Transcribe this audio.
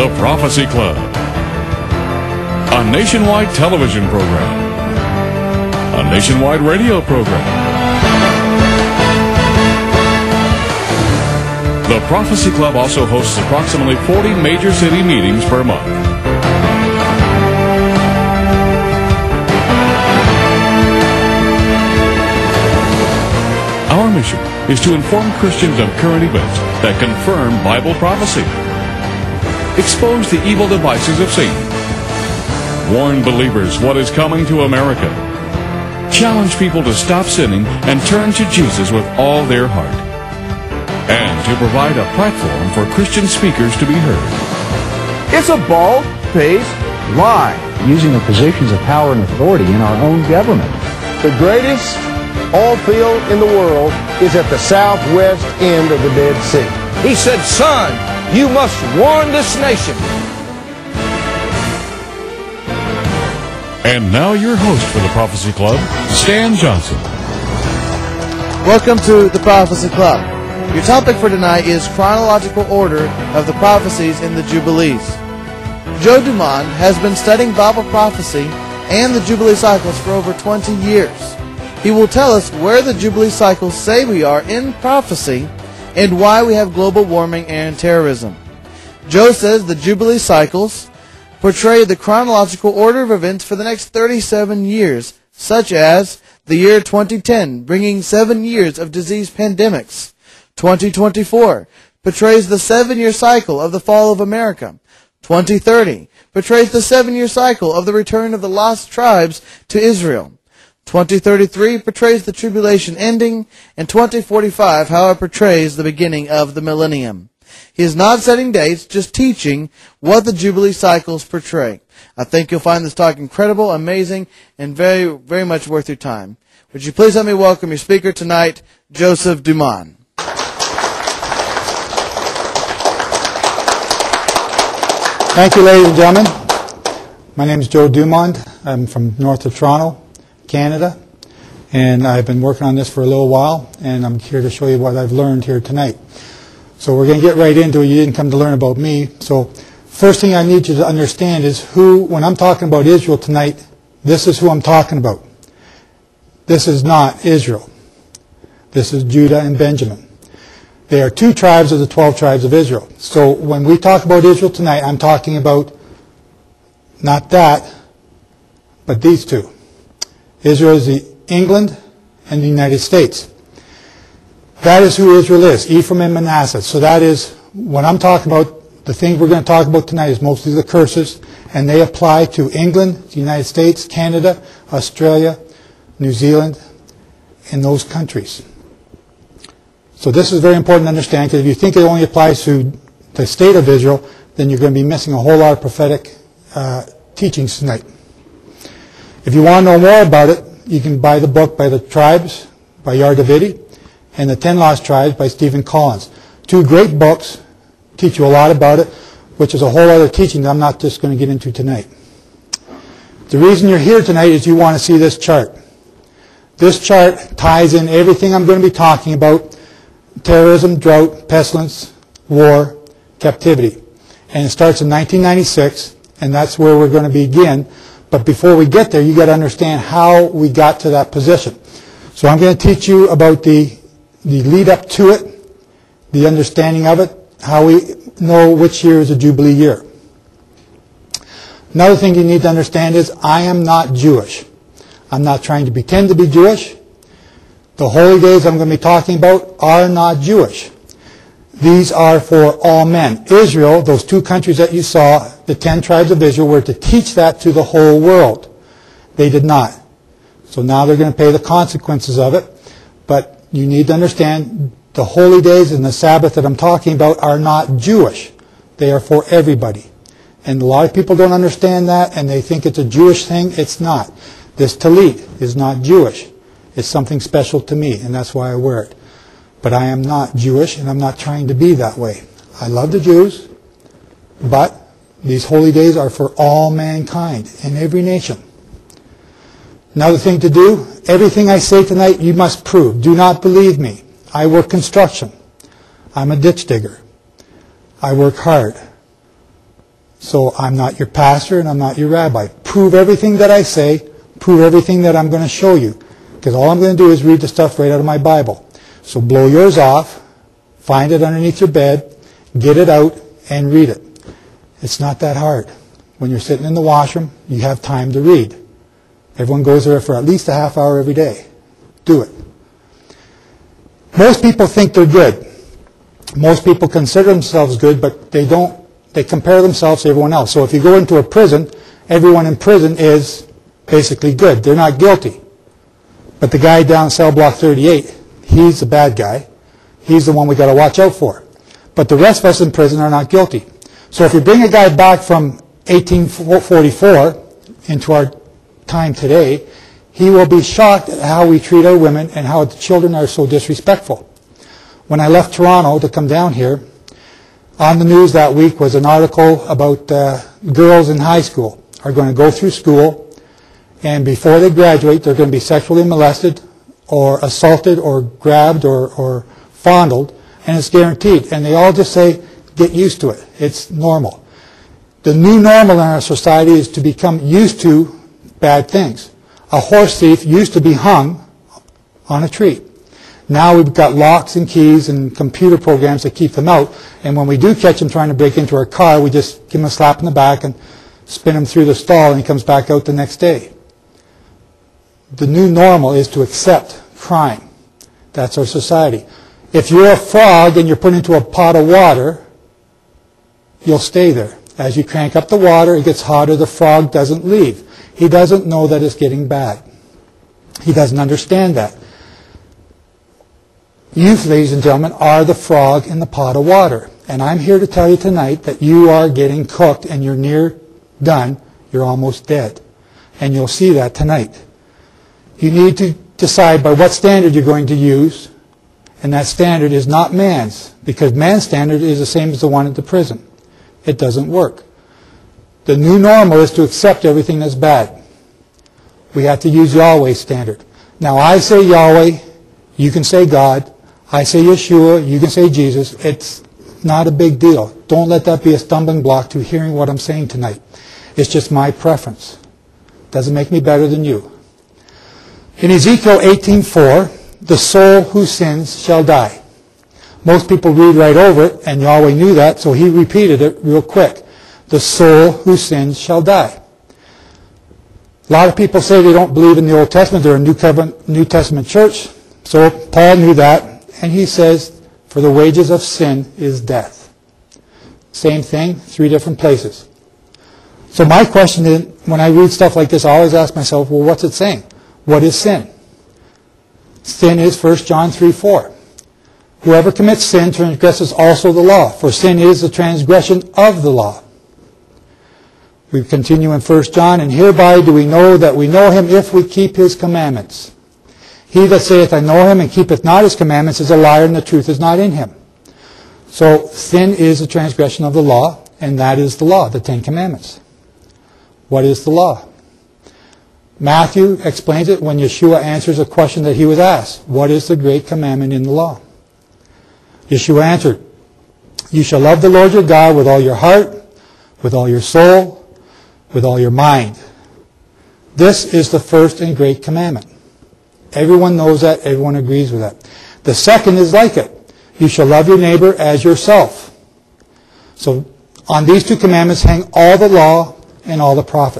The Prophecy Club, a nationwide television program, a nationwide radio program. The Prophecy Club also hosts approximately 40 major city meetings per month. Our mission is to inform Christians of current events that confirm Bible prophecy, expose the evil devices of Satan, warn believers what is coming to America, challenge people to stop sinning and turn to Jesus with all their heart, and to provide a platform for Christian speakers to be heard. It's a bald-faced lie. Using the positions of power and authority in our own government. The greatest oil field in the world is at the southwest end of the Dead Sea. He said, "Son, you must warn this nation." And now your host for the Prophecy Club, Stan Johnson. Welcome to the Prophecy Club. Your topic for tonight is chronological order of the prophecies in the Jubilees. Joe Dumond has been studying Bible prophecy and the Jubilee cycles for over 20 years. He will tell us where the Jubilee cycles say we are in prophecy and why we have global warming and terrorism. Joe says the Jubilee cycles portray the chronological order of events for the next 37 years, such as the year 2010, bringing 7 years of disease pandemics. 2024 portrays the 7-year cycle of the fall of America. 2030 portrays the 7-year cycle of the return of the lost tribes to Israel. 2033 portrays the tribulation ending, and 2045, however, portrays the beginning of the millennium. He is not setting dates, just teaching what the Jubilee cycles portray. I think you'll find this talk incredible, amazing, and very, very much worth your time. Would you please let me welcome your speaker tonight, Joseph Dumond. Thank you, ladies and gentlemen. My name is Joe Dumond. I'm from north of Toronto, Canada, and I've been working on this for a little while, and I'm here to show you what I've learned here tonight. So we're going to get right into it. You didn't come to learn about me. So first thing I need you to understand is when I'm talking about Israel tonight, this is who I'm talking about. This is not Israel. This is Judah and Benjamin. They are 2 tribes of the 12 tribes of Israel. So when we talk about Israel tonight, I'm talking about not that, but these 2. Israel is England and the United States. That is who Israel is, Ephraim and Manasseh. So that is, what I'm talking about, the things we're going to talk about tonight is mostly the curses, and they apply to England, the United States, Canada, Australia, New Zealand, and those countries. So this is very important to understand, because if you think it only applies to the state of Israel, then you're going to be missing a whole lot of prophetic teachings tonight. If you want to know more about it, you can buy the book by the Tribes by Yardavidi and the 10 Lost Tribes by Stephen Collins. 2 great books, teach you a lot about it, which is a whole other teaching that I'm not just going to get into tonight. The reason you're here tonight is you want to see this chart. This chart ties in everything I'm going to be talking about: terrorism, drought, pestilence, war, captivity. And it starts in 1996, and that's where we're going to begin. But before we get there, you've got to understand how we got to that position. So I'm going to teach you about the lead up to it, the understanding of it, how we know which year is a Jubilee year. Another thing you need to understand is I am not Jewish. I'm not trying to pretend to be Jewish. The holy days I'm going to be talking about are not Jewish. These are for all men. Israel, those 2 countries that you saw, the 10 tribes of Israel, were to teach that to the whole world. They did not. So now they're going to pay the consequences of it. But you need to understand the holy days and the Sabbath that I'm talking about are not Jewish. They are for everybody. And a lot of people don't understand that, and they think it's a Jewish thing. It's not. This tallit is not Jewish. It's something special to me, and that's why I wear it. But I am not Jewish, and I'm not trying to be that way. I love the Jews, but these holy days are for all mankind in every nation. Another thing to do, everything I say tonight you must prove. Do not believe me. I work construction. I'm a ditch digger. I work hard. So I'm not your pastor and I'm not your rabbi. Prove everything that I say. Prove everything that I'm going to show you. Because all I'm going to do is read the stuff right out of my Bible. So blow yours off, find it underneath your bed, get it out, and read it. It's not that hard. When you're sitting in the washroom, you have time to read. Everyone goes there for at least a half hour every day. Do it. Most people think they're good. Most people consider themselves good, but they don't. They compare themselves to everyone else. So if you go into a prison, everyone in prison is basically good. They're not guilty. But the guy down cell block 38, he's the bad guy. He's the one we got to watch out for. But the rest of us in prison are not guilty. So if you bring a guy back from 1844 into our time today, he will be shocked at how we treat our women and how the children are so disrespectful. When I left Toronto to come down here, on the news that week was an article about girls in high school are going to go through school, and before they graduate, they're going to be sexually molested or assaulted or grabbed or fondled, and it's guaranteed. And they all just say, get used to it. It's normal. The new normal in our society is to become used to bad things. A horse thief used to be hung on a tree. Now we've got locks and keys and computer programs that keep them out, and when we do catch them trying to break into our car, we just give him a slap in the back and spin him through the stall, and he comes back out the next day. The new normal is to accept crime. That's our society. If you're a frog and you're put into a pot of water, you'll stay there. As you crank up the water, it gets hotter, the frog doesn't leave. He doesn't know that it's getting bad. He doesn't understand that. You, ladies and gentlemen, are the frog in the pot of water. And I'm here to tell you tonight that you are getting cooked and you're near done. You're almost dead. And you'll see that tonight. You need to decide by what standard you're going to use. And that standard is not man's, because man's standard is the same as the one at the prison. It doesn't work. The new normal is to accept everything that's bad. We have to use Yahweh's standard. Now I say Yahweh, you can say God. I say Yeshua, you can say Jesus. It's not a big deal. Don't let that be a stumbling block to hearing what I'm saying tonight. It's just my preference. Doesn't make me better than you. In Ezekiel 18:4, the soul who sins shall die. Most people read right over it, and Yahweh knew that, so he repeated it real quick. The soul who sins shall die. A lot of people say they don't believe in the Old Testament. They're a New Testament church. So Paul knew that, and he says, for the wages of sin is death. Same thing, 3 different places. So my question is, when I read stuff like this, I always ask myself, well, what's it saying? What is sin? Sin is 1 John 3:4. Whoever commits sin transgresses also the law, for sin is the transgression of the law. We continue in 1 John, and hereby do we know that we know him if we keep his commandments. He that saith, I know him, and keepeth not his commandments is a liar, and the truth is not in him. So sin is a transgression of the law, and that is the law, the 10 Commandments. What is the law? Matthew explains it when Yeshua answers a question that he was asked. What is the great commandment in the law? Yeshua answered, you shall love the Lord your God with all your heart, with all your soul, with all your mind. This is the first and great commandment. Everyone knows that. Everyone agrees with that. The second is like it. You shall love your neighbor as yourself. So on these 2 commandments hang all the law and all the prophets.